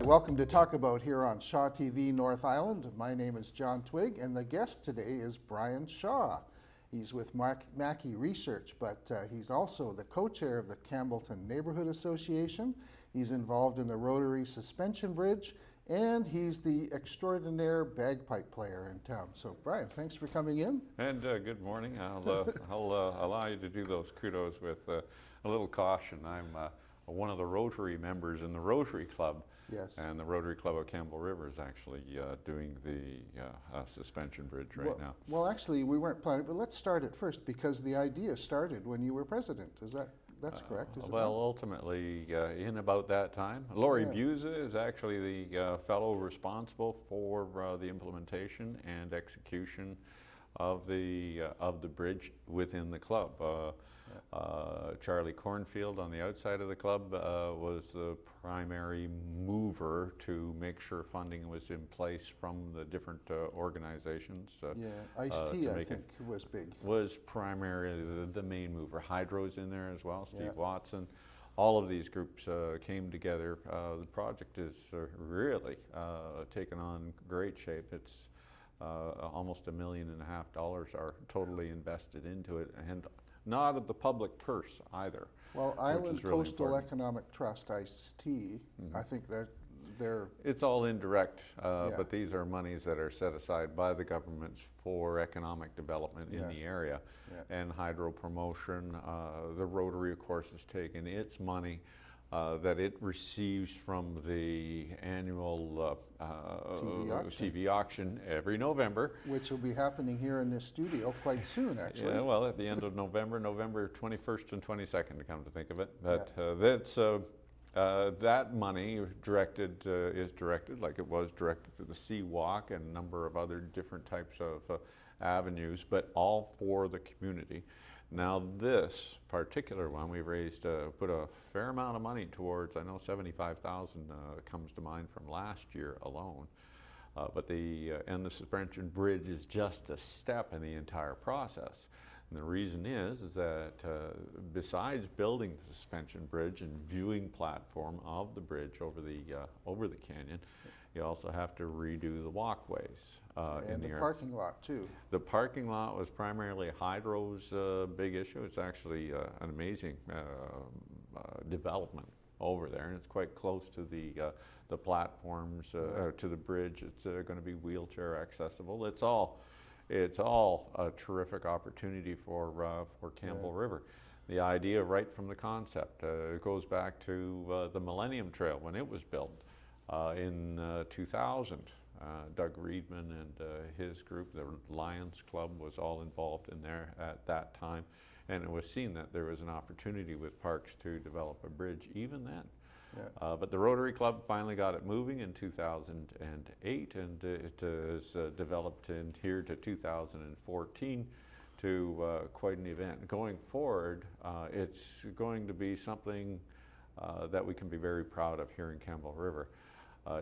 Welcome to Talk About here on Shaw TV North Island. My name is John Twigg, and the guest today is Brian Shaw. He's with Mackey Research, but he's also the co-chair of the Campbellton Neighborhood Association. He's involved in the Rotary Suspension Bridge, and he's the extraordinaire bagpipe player in town. So, Brian, thanks for coming in. And good morning. I'll allow you to do those kudos with a little caution. I'm one of the Rotary members in the Rotary Club. Yes. And the Rotary Club of Campbell River is actually doing the suspension bridge right now. Well, actually, we weren't planning, but let's start it first because the idea started when you were president. That's correct? Is it Well, not? ultimately, in about that time, Laurie Yeah. Buza is actually the fellow responsible for the implementation and execution of the bridge within the club. Charlie Cornfield on the outside of the club was the primary mover to make sure funding was in place from the different organizations. Yeah, Ice-T, I make think, was big. was primarily the main mover. Hydro's in there as well, Steve Yeah. Watson. All of these groups came together. The project is really taken on great shape. It's almost $1.5 million are totally invested into it, and not of the public purse either. Well, Island really Coastal important. Economic Trust, Ice-T, I think they're It's all indirect, Yeah. but these are monies that are set aside by the governments for economic development in Yeah. the area. Yeah. And hydro promotion. The Rotary, of course, has taken its money that it receives from the annual TV auction every November. which will be happening here in this studio quite soon, actually. Yeah, well, at the end of November 21st and 22nd, to come to think of it. But that money is directed, like it was directed to the Seawalk and a number of other different types of avenues, but all for the community. Now this particular one, we raised, put a fair amount of money towards. I know 75,000 comes to mind from last year alone. But the suspension bridge is just a step in the entire process. And the reason is that besides building the suspension bridge and viewing platform of the bridge over the canyon, you also have to redo the walkways in And the the area. parking lot, too. The parking lot was primarily Hydro's big issue. It's actually an amazing development over there, and it's quite close to the platforms, to the bridge. It's going to be wheelchair accessible. It's all a terrific opportunity for Campbell River. The idea right from the concept goes back to the Millennium Trail when it was built in 2000. Doug Reedman and his group, the Lions Club, was all involved in there at that time, and it was seen that there was an opportunity with Parks to develop a bridge even then. Yeah. But the Rotary Club finally got it moving in 2008, and it has developed in here to 2014 to quite an event. Going forward, it's going to be something that we can be very proud of here in Campbell River.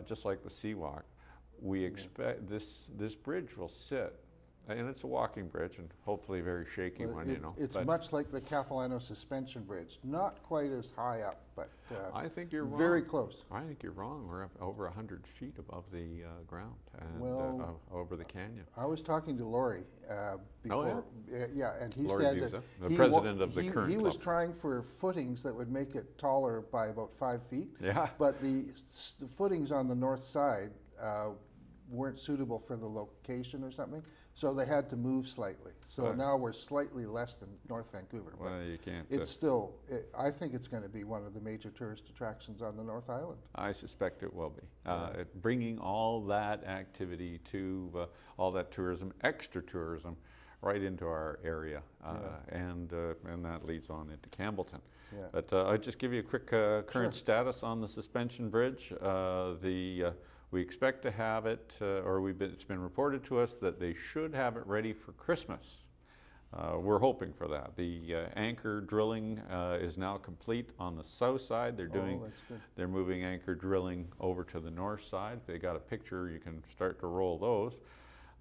Just like the Seawalk, we expect this bridge will sit, and it's a walking bridge, and hopefully a very shaky one, you know. It's much like the Capilano Suspension Bridge. Not quite as high up, but I think you're wrong. very close. I think you're wrong. We're up over 100 feet above the ground and Well, over the canyon. I was talking to Laurie before. Yeah, and he Laurie said Buza, that the president of the current he was club. trying for footings that would make it taller by about 5 feet. Yeah. But the footings on the north side weren't suitable for the location or something, so they had to move slightly. So now we're slightly less than North Vancouver. But Well, you can't. it's still, I think it's going to be one of the major tourist attractions on the North Island. I suspect it will be. Bringing all that activity to all that tourism, extra tourism, right into our area, and that leads on into Campbellton. Yeah. But I'll just give you a quick current status on the suspension bridge. We expect to have it, it's been reported to us that they should have it ready for Christmas. We're hoping for that. The anchor drilling is now complete on the south side. They're doing, that's good. they're moving anchor drilling over to the north side. They got a picture, you can start to roll those.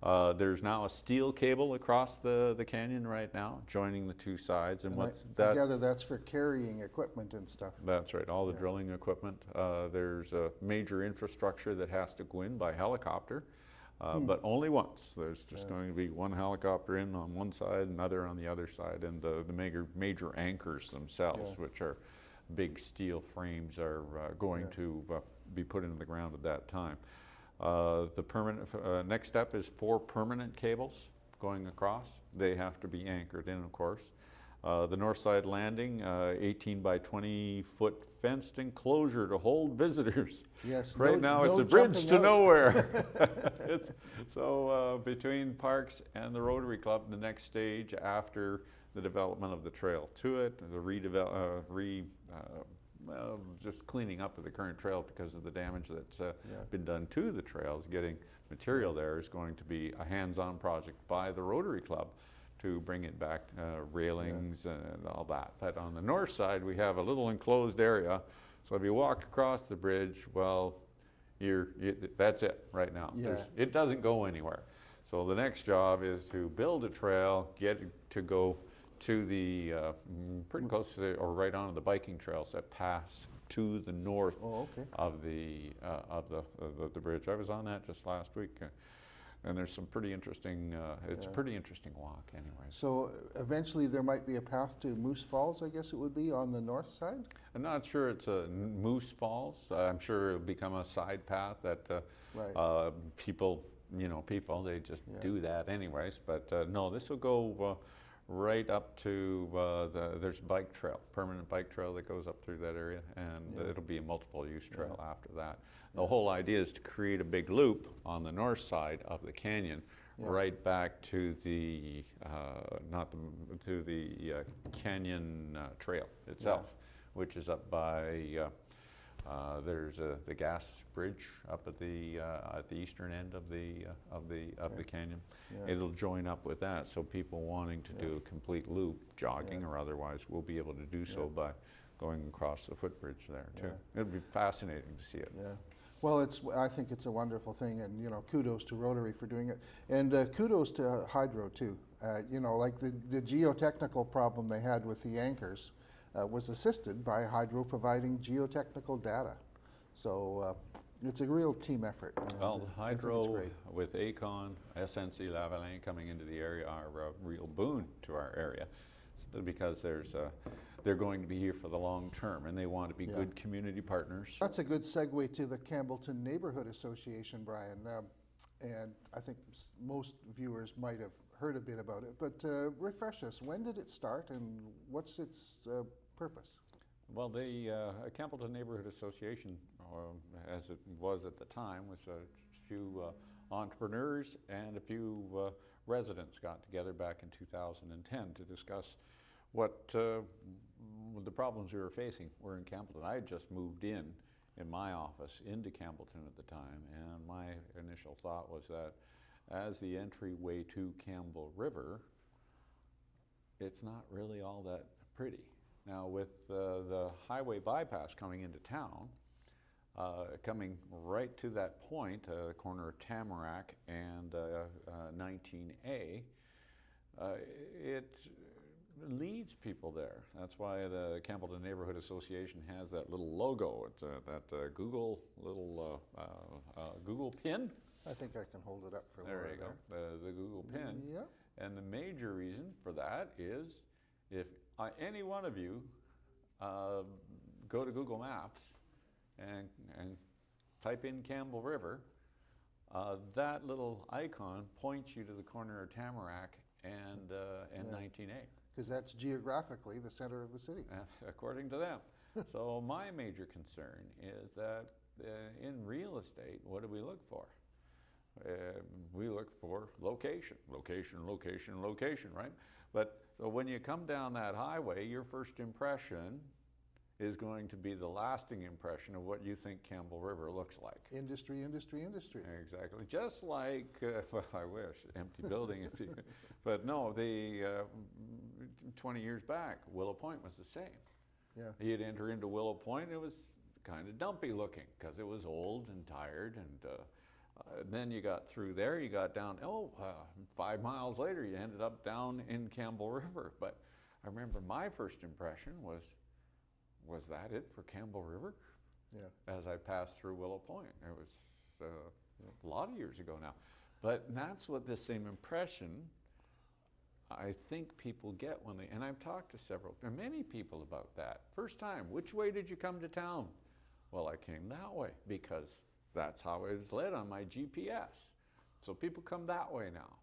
There's now a steel cable across the canyon right now, joining the two sides. And what's I that? gather that's for carrying equipment and stuff. That's right, all the Yeah. drilling equipment. There's a major infrastructure that has to go in by helicopter, but only once. There's just going to be one helicopter in on one side, another on the other side, and the major anchors themselves, Yeah. which are big steel frames, are going to be put into the ground at that time. The permanent next step is 4 permanent cables going across. They have to be anchored in, of course. The north side landing, 18 by 20 foot fenced enclosure to hold visitors. Yes. Right no- now it's no a bridge jumping to out. nowhere. So between Parks and the Rotary Club, the next stage after the development of the trail to it, the just cleaning up of the current trail because of the damage that's been done to the trails, getting material there is going to be a hands-on project by the Rotary Club to bring it back, railings and all that. But on the north side, we have a little enclosed area. So if you walk across the bridge, well, that's it right now. Yeah. It doesn't go anywhere. So the next job is to build a trail, get it to go to the pretty close to or right onto the biking trails that pass to the north Oh, okay. of the bridge. I was on that just last week, and there's some pretty interesting. It's a pretty interesting walk, anyway. So eventually there might be a path to Moose Falls, I guess it would be, on the north side? I'm not sure it's a Moose Falls. I'm sure it'll become a side path that Right. people they just do that anyways. But no, this will go right up to there's a bike trail, permanent bike trail that goes up through that area, and it'll be a multiple use trail after that. The whole idea is to create a big loop on the north side of the canyon, right back to the canyon trail itself, which is up by there's the gas bridge up at the eastern end of the canyon. Yeah. It'll join up with that, so people wanting to do a complete loop, jogging or otherwise, will be able to do so by going across the footbridge there too. It'll be fascinating to see it. Yeah. Well, I think it's a wonderful thing, and kudos to Rotary for doing it, and kudos to Hydro too. Like the geotechnical problem they had with the anchors was assisted by Hydro providing geotechnical data. So it's a real team effort. Well, the I think it's Hydro great. with Aecon, SNC Lavalin coming into the area are a real boon to our area, because they're going to be here for the long term, and they want to be good community partners. That's a good segue to the Campbellton Neighborhood Association, Brian. And I think most viewers might have heard a bit about it, but refresh us. When did it start, and what's its purpose? Well, the Campbellton Neighborhood Association, as it was at the time, was a few entrepreneurs and a few residents got together back in 2010 to discuss what the problems we were facing were in Campbellton. I had just moved in my office into Campbellton at the time, and my initial thought was that as the entryway to Campbell River, it's not really all that pretty. Now with the highway bypass coming into town, coming right to that point, corner of Tamarack and 19A, it leads people there. That's why the Campbellton Neighborhood Association has that little logo. It's that Google Google pin. I think I can hold it up for Laura There you go, the Google pin. Yeah. And the major reason for that is if any one of you go to Google Maps and type in Campbell River, that little icon points you to the corner of Tamarack and 19A. Because that's geographically the center of the city. According to them. So my major concern is that in real estate, what do we look for? We look for location, right? But so when you come down that highway, your first impression is going to be the lasting impression of what you think Campbell River looks like. Industry. Exactly. Just like, well, I wish, empty building. But no, 20 years back, Willow Point was the same. Yeah. You'd enter into Willow Point, it was kind of dumpy looking because it was old and tired, and Then you got through there, you got down, 5 miles later, you ended up down in Campbell River. But I remember my first impression was that it for Campbell River? Yeah. As I passed through Willow Point. It was a lot of years ago now. But that's what the same impression I think people get when they, and I've talked to many people about that. First time, which way did you come to town? Well, I came that way because that's how it is led on my GPS. So people come that way now.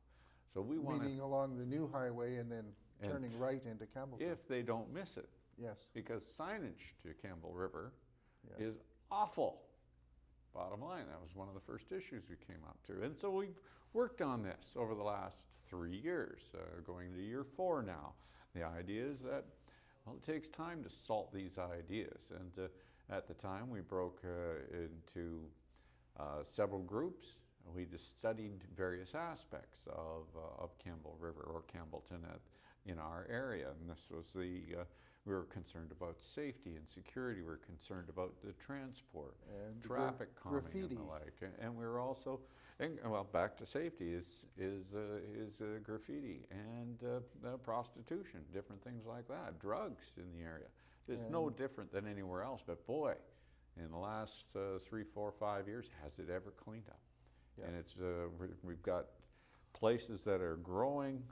So we want Meaning along the new highway and then turning And right into Campbellton. if they don't miss it, Yes. because signage to Campbell River Yeah. is awful. Bottom line, that was one of the first issues we came up to. And so we've worked on this over the last 3 years, going to year 4 now. The idea is that, well, it takes time to salt these ideas. And at the time, we broke into several groups. We just studied various aspects of Campbell River or Campbellton in our area. And this was we were concerned about safety and security. We were concerned about the transport, And traffic calming graffiti. and the like. And we were also, well, back to safety is graffiti and prostitution, different things like that, drugs in the area. It's no different than anywhere else, but boy, in the last 3, 4, 5 years, has it ever cleaned up? Yeah. And it's we've got places that are growing.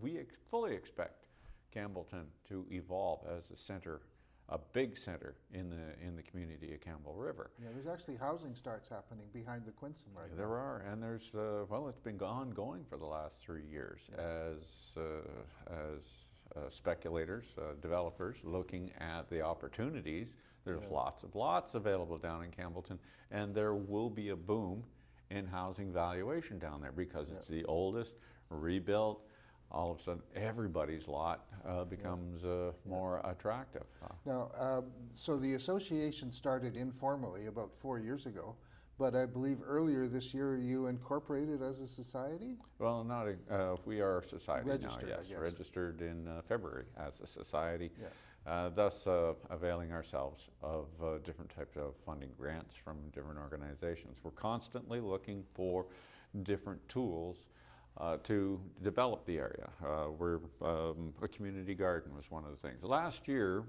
We fully expect Campbellton to evolve as a center, a big center in the community of Campbell River. Yeah, there's actually housing starts happening behind the Quinson right now. There are, and there's well, it's been ongoing for the last 3 years as speculators, developers looking at the opportunities. There's lots available down in Campbellton, and there will be a boom in housing valuation down there because it's the oldest, rebuilt. All of a sudden, everybody's lot becomes more attractive. Now, so the association started informally about 4 years ago, but I believe earlier this year you incorporated as a society? Well, we are a society Registered, now, I yes. guess. Registered in February as a society, Yeah. thus availing ourselves of different types of funding grants from different organizations. We're constantly looking for different tools to develop the area. A community garden was one of the things. Last year,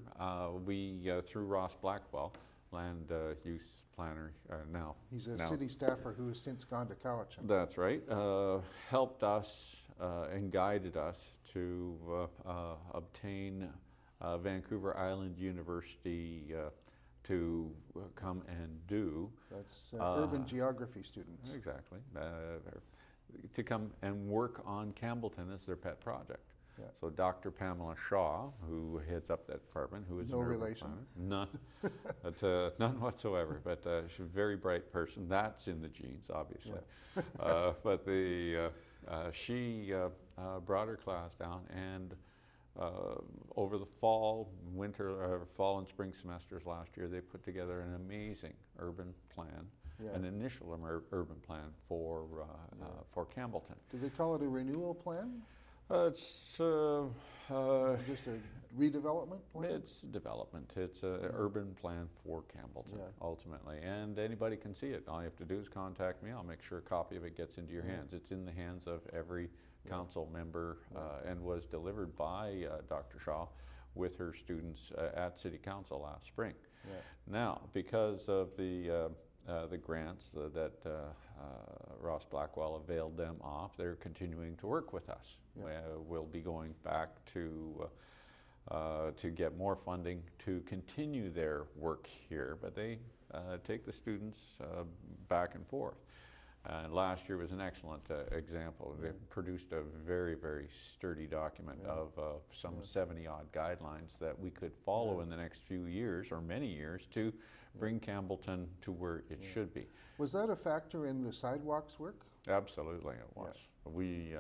we, through Ross Blackwell, land use planner now. He's a city staffer who has since gone to Cowichan. That's right. Helped us and guided us to obtain Vancouver Island University to come and do. That's urban geography students. Exactly. To come and work on Campbellton as their pet project. Yeah. So Dr. Pamela Shaw, who heads up that department, who is No an urban relation? planner. None, none whatsoever. But she's a very bright person. That's in the genes, obviously. But she brought her class down, and over the fall and spring semesters last year, they put together an amazing urban plan. Yeah. An initial urban plan for Campbellton. Do they call it a renewal plan? It's Just a redevelopment plan? It's development. It's an urban plan for Campbellton, ultimately, and anybody can see it. All you have to do is contact me. I'll make sure a copy of it gets into your hands. It's in the hands of every council member and was delivered by Dr. Shaw with her students at City Council last spring. Yeah. Now, because of the grants that Ross Blackwell availed them off, they're continuing to work with us. We'll be going back to get more funding to continue their work here, but they take the students back and forth. Last year was an excellent example. They produced a very, very sturdy document of some 70-odd guidelines that we could follow in the next few years or many years to bring Campbellton to where it should be. Was that a factor in the sidewalks work? Absolutely, it was. We,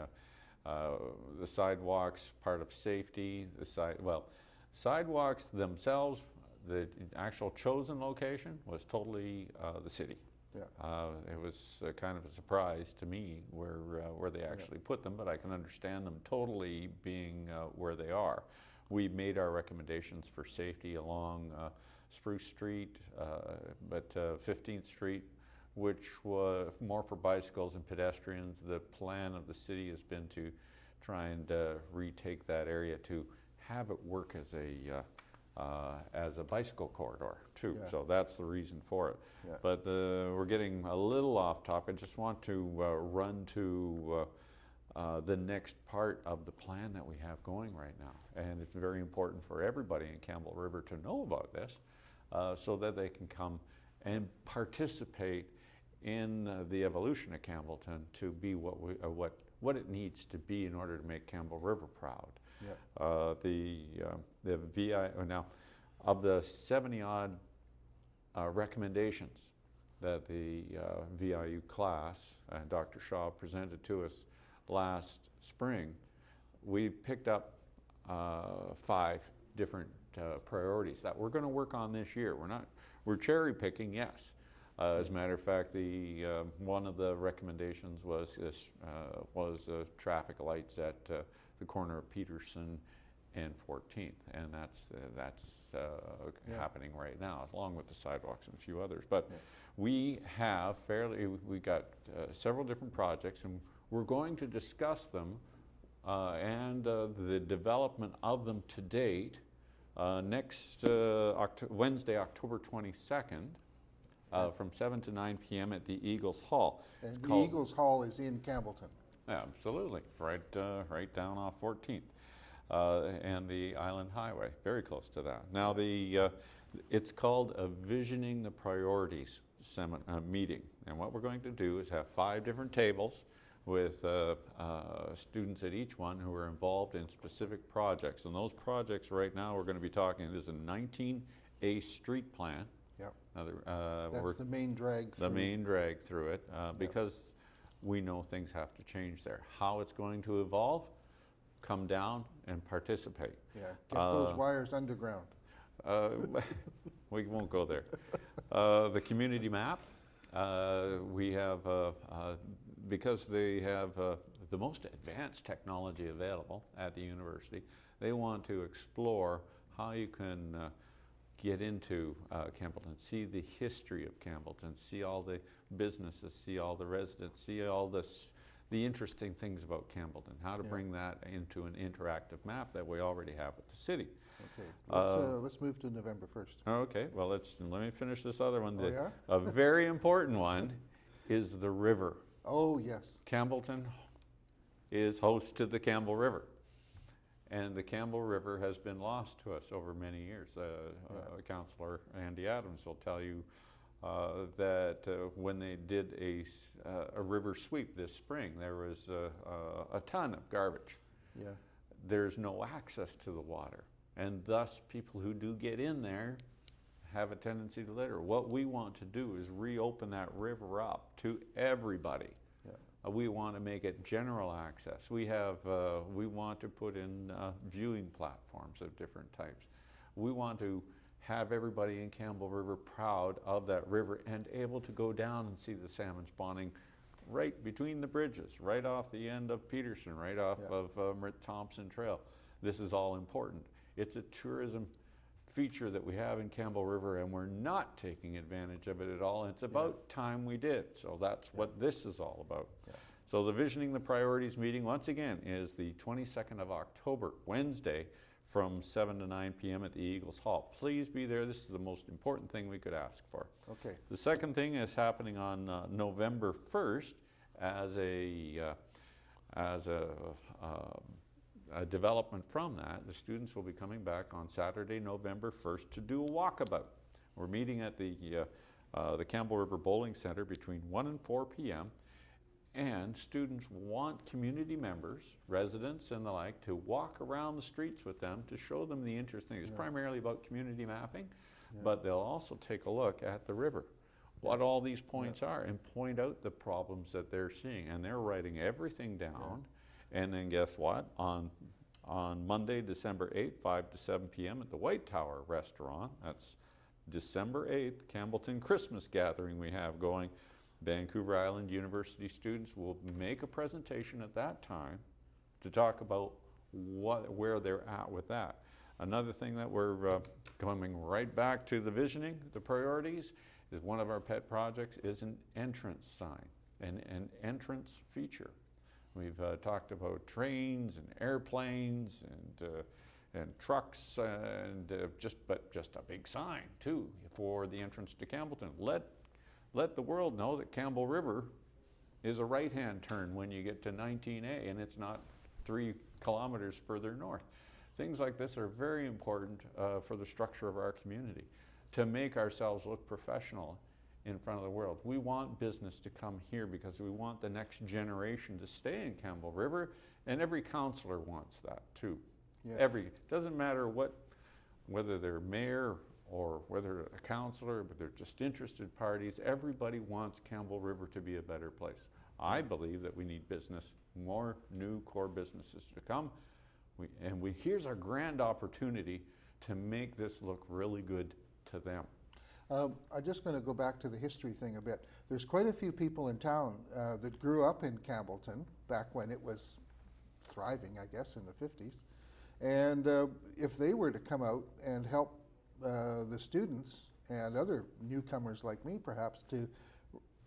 the sidewalks, part of safety. Sidewalks themselves, the actual chosen location was totally the city. Yeah. It was kind of a surprise to me where they actually put them, but I can understand them totally being where they are. We made our recommendations for safety along Spruce Street, but 15th Street which was more for bicycles and pedestrians. The plan of the city has been to try and retake that area to have it work as a bicycle corridor too. Yeah. So that's the reason for it. Yeah. But we're getting a little off topic. I just want to run to the next part of the plan that we have going right now. And it's very important for everybody in Campbell River to know about this so that they can come and participate in the evolution of Campbellton to be what it needs to be in order to make Campbell River proud. Yeah. The VI, now, of the 70 odd recommendations that the VIU class and Dr. Shaw presented to us last spring, we picked up 5 different priorities that we're going to work on this year. We're cherry picking, yes. As a matter of fact, one of the recommendations was traffic lights at the corner of Peterson and 14th, and that's happening right now, along with the sidewalks and a few others. But we got several different projects, and we're going to discuss them and the development of them to date next Wednesday, October 22nd. From 7 to 9 p.m. at the Eagles Hall. And the Eagles Hall is in Campbellton. Absolutely, right down off 14th and the Island Highway, very close to that. Now it's called a Visioning the Priorities meeting, and what we're going to do is have 5 different tables with students at each one who are involved in specific projects, and those projects right now we're going to be talking. There's a 19A street plan. That's the main drag through. The main drag through it, because we know things have to change there. How it's going to evolve, come down and participate. Yeah, get those wires underground. We won't go there. The community map, we have, because they have the most advanced technology available at the university, they want to explore how you can get into Campbellton, see the history of Campbellton, see all the businesses, see all the residents, see all the interesting things about Campbellton, how to bring that into an interactive map that we already have at the city. Okay, let's move to November 1st. Okay, well, let me finish this other one. Oh, yeah? A very important one is the river. Oh, yes. Campbellton is host to the Campbell River. And the Campbell River has been lost to us over many years. Councillor Andy Adams will tell you that when they did a river sweep this spring, there was a ton of garbage. Yeah. There's no access to the water, and thus people who do get in there have a tendency to litter. What we want to do is reopen that river up to everybody. We want to make it general access. We want to put in viewing platforms of different types. We want to have everybody in Campbell River proud of that river and able to go down and see the salmon spawning right between the bridges, right off the end of Peterson, right off of Thompson Trail. This is all important. It's a tourism feature that we have in Campbell River, and we're not taking advantage of it at all. And it's about time we did. So that's what this is all about. So the Visioning the Priorities meeting, once again, is the 22nd of October, Wednesday, from 7 to 9 p.m. at the Eagles Hall. Please be there. This is the most important thing we could ask for. Okay. The second thing is happening on November 1st as a development from that. The students will be coming back on Saturday, November 1st to do a walkabout. We're meeting at the Campbell River Bowling Center between 1 and 4 p.m. And students want community members, residents and the like, to walk around the streets with them to show them the interesting. It's primarily about community mapping, but they'll also take a look at the river, what all these points are, and point out the problems that they're seeing. And they're writing everything down. And then guess what? On Monday, December 8th, 5 to 7 p.m. at the White Tower Restaurant, that's December 8th, Campbellton Christmas gathering we have going. Vancouver Island University students will make a presentation at that time to talk about where they're at with that. Another thing that we're coming right back to the visioning, the priorities, is one of our pet projects is an entrance sign, an entrance feature. We've talked about trains and airplanes and trucks and just a big sign too for the entrance to Campbellton. Let the world know that Campbell River is a right-hand turn when you get to 19A, and it's not 3 kilometers further north. Things like this are very important for the structure of our community, to make ourselves look professional in front of the world. We want business to come here because we want the next generation to stay in Campbell River, and every councillor wants that too. Yeah. Doesn't matter whether they're mayor or whether a councillor, but they're just interested parties, everybody wants Campbell River to be a better place. I believe that we need business, more new core businesses to come. Here's our grand opportunity to make this look really good to them. I'm just going to go back to the history thing a bit. There's quite a few people in town that grew up in Campbellton back when it was thriving, I guess, in the 50s. And if they were to come out and help the students and other newcomers like me, perhaps, to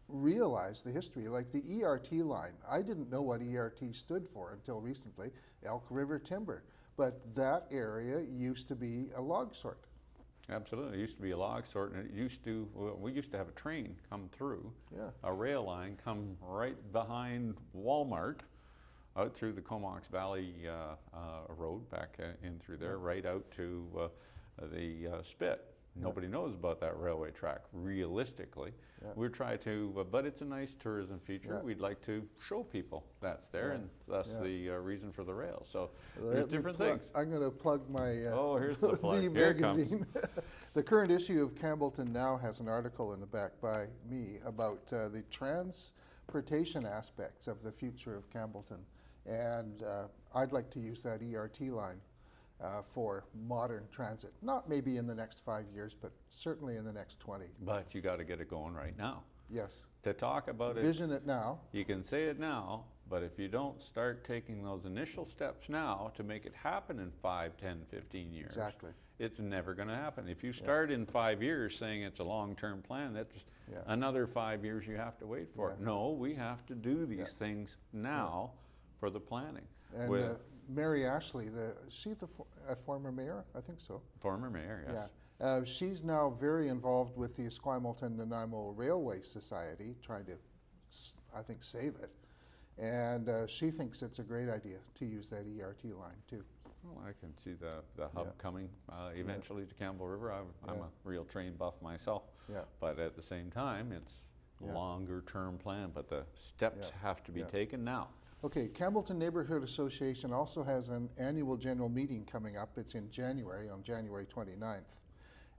realize the history, like the ERT line. I didn't know what ERT stood for until recently, Elk River Timber. But that area used to be a log sort. Absolutely, it used to be a log sort, and we used to have a train come through, Yeah. a rail line come right behind Walmart, out through the Comox Valley road, back in through there, right out to the Spit. Nobody knows about that railway track, realistically. Yeah. We're trying to, but it's a nice tourism feature. Yeah. We'd like to show people that's there, and that's the reason for the rail. So there's Let me different plug- things. I'm going to plug my Here's the plug. the Here it comes. magazine. The current issue of Campbellton Now has an article in the back by me about the transportation aspects of the future of Campbellton. And I'd like to use that ERT line for modern transit. Not maybe in the next 5 years, but certainly in the next 20. But you got to get it going right now. Yes. To talk about it, Vision it now. you can say it now, but if you don't start taking those initial steps now to make it happen in 5, 10, 15 years, Exactly. it's never going to happen. If you start in 5 years saying it's a long-term plan, that's another 5 years you have to wait for. Yeah. No, we have to do these things now for the planning. And With Mary Ashley, is she a former mayor? I think so. former mayor, yes. Yeah. She's now very involved with the Esquimalt Nanaimo Railway Society, trying to, I think, save it. And she thinks it's a great idea to use that ERT line too. Well, I can see the hub coming eventually to Campbell River. I'm a real train buff myself, Yeah. but at the same time, it's a longer term plan, but the steps have to be taken now. Okay, Campbellton Neighborhood Association also has an annual general meeting coming up. It's in January, on January 29th,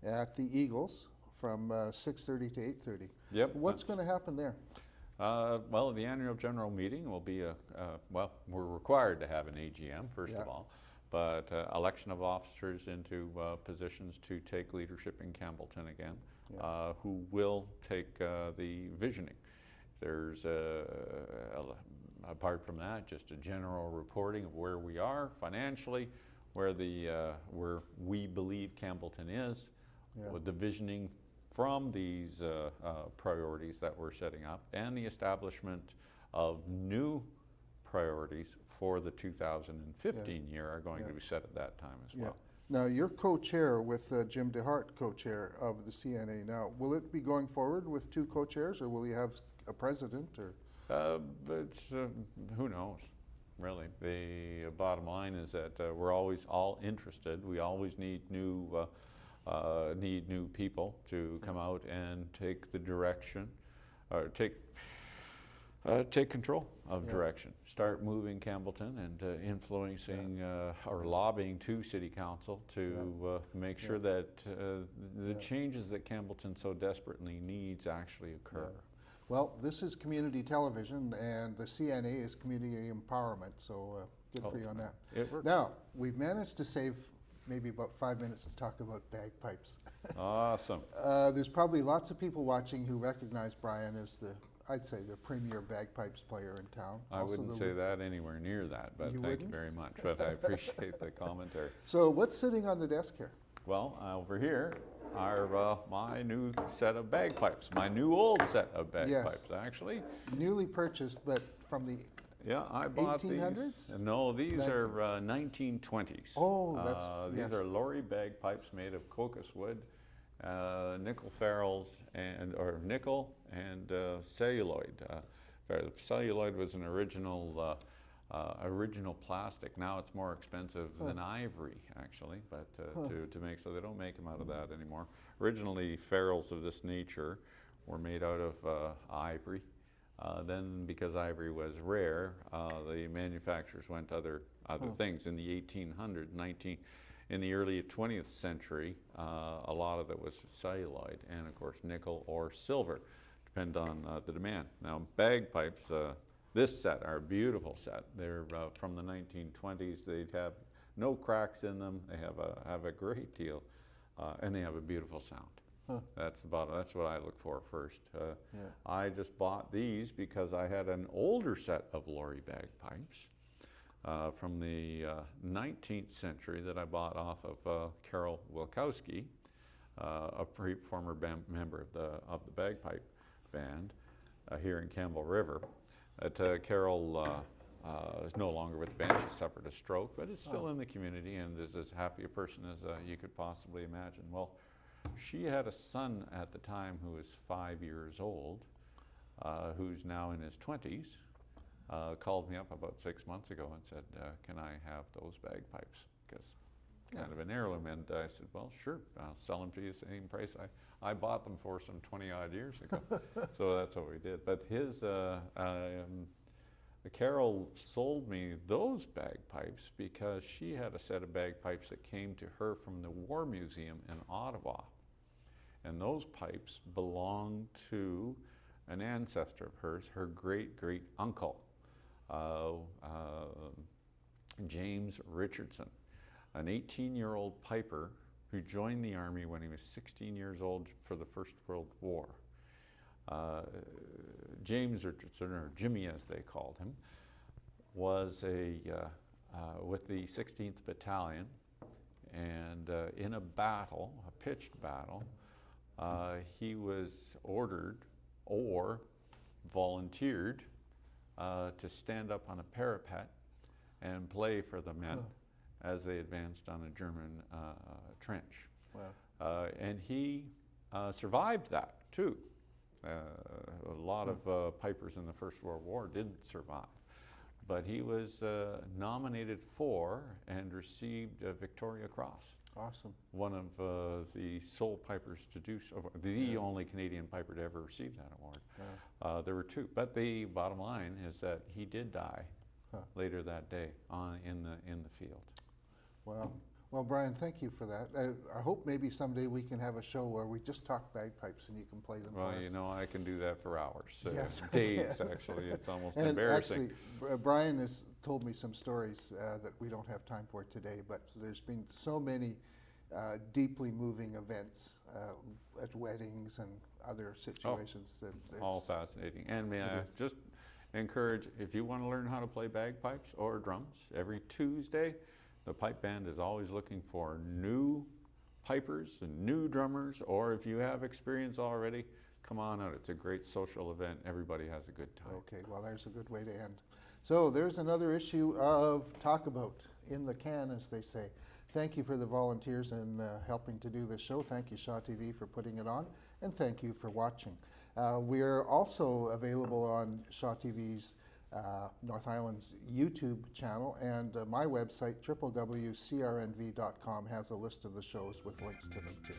at the Eagles from 6:30 to 8:30. Yep. What's going to happen there? Well, the annual general meeting will be well, we're required to have an AGM, first of all, but election of officers into positions to take leadership in Campbellton again, who will take the visioning. There's, apart from that, just a general reporting of where we are financially, where we believe Campbellton is, with the visioning from these priorities that we're setting up, and the establishment of new priorities for the 2015 year are going to be set at that time as well. Now, you're co-chair with Jim DeHart, co-chair of the CNA. Now, will it be going forward with 2 co-chairs, or will you have a president? Or Who knows, really. The bottom line is that we're always all interested. We always need new people to come out and take the direction, or take control of direction. Start moving Campbellton and influencing or lobbying to City Council to make sure that the changes that Campbellton so desperately needs actually occur. Well, this is community television, and the CNA is community empowerment, so good for you on that. It works. Now, we've managed to save maybe about 5 minutes to talk about bagpipes. Awesome. There's probably lots of people watching who recognize Brian as I'd say the premier bagpipes player in town. I wouldn't say that anywhere near that, but thank you very much. But I appreciate the commentary. So what's sitting on the desk here? Well, over here are my new set of bagpipes, my new old set of bagpipes, actually. Newly purchased, but from the Yeah, I bought 1800s? these. No, these are 1920s. Oh, that's These are Lowry bagpipes made of cocos wood, nickel ferrules, or nickel and celluloid. The celluloid was an original plastic. Now it's more expensive than ivory, actually, but to make, so they don't make them out of that anymore. Originally, ferrules of this nature were made out of ivory. Then, because ivory was rare, the manufacturers went to other things. In the 1800s, in the early 20th century, a lot of it was celluloid, and of course nickel or silver, depend on the demand. Now, bagpipes, this set are a beautiful set. They're from the 1920s. They have no cracks in them. They have a great deal, and they have a beautiful sound. That's what I look for first. I just bought these because I had an older set of Lowry bagpipes from the 19th century that I bought off of Carol Wilkowski, a former member of the bagpipe band here in Campbell River. Carol is no longer with the band. She suffered a stroke, but is still in the community and is as happy a person as you could possibly imagine. Well, she had a son at the time who was 5 years old, who's now in his 20s, called me up about 6 months ago and said, can I have those bagpipes? Because kind of an heirloom. And I said, well, sure, I'll sell them to you the same price I bought them for some 20 odd years ago. So that's what we did. But Carol sold me those bagpipes because she had a set of bagpipes that came to her from the War Museum in Ottawa. And those pipes belonged to an ancestor of hers, her great uncle, James Richardson, an 18-year-old piper who joined the Army when he was 16 years old for the First World War. James Richardson, or Jimmy as they called him, was with the 16th Battalion, and in a battle, a pitched battle, he was ordered or volunteered to stand up on a parapet and play for the men as they advanced on a German trench. Wow. And he survived that too. A lot of pipers in the First World War didn't survive, but he was nominated for and received a Victoria Cross. Awesome. One of the sole pipers to do so, the only Canadian piper to ever receive that award. Yeah. There were two, but the bottom line is that he did die later that day in the field. Wow. Well, Brian, thank you for that. I hope maybe someday we can have a show where we just talk bagpipes and you can play them for us. Well, you know, I can do that for hours. Yes, days, actually. It's almost embarrassing. Actually, Brian has told me some stories that we don't have time for today, but there's been so many deeply moving events at weddings and other situations. That it's all fascinating. And may I just encourage, if you want to learn how to play bagpipes or drums, every Tuesday, the pipe band is always looking for new pipers and new drummers, or if you have experience already, come on out. It's a great social event. Everybody has a good time. Okay, well, there's a good way to end. So there's another issue of Talk About in the can, as they say. Thank you for the volunteers and helping to do this show. Thank you, Shaw TV, for putting it on, and thank you for watching. We're also available on Shaw TV's North Island's YouTube channel, and my website, www.crnv.com, has a list of the shows with links to them too.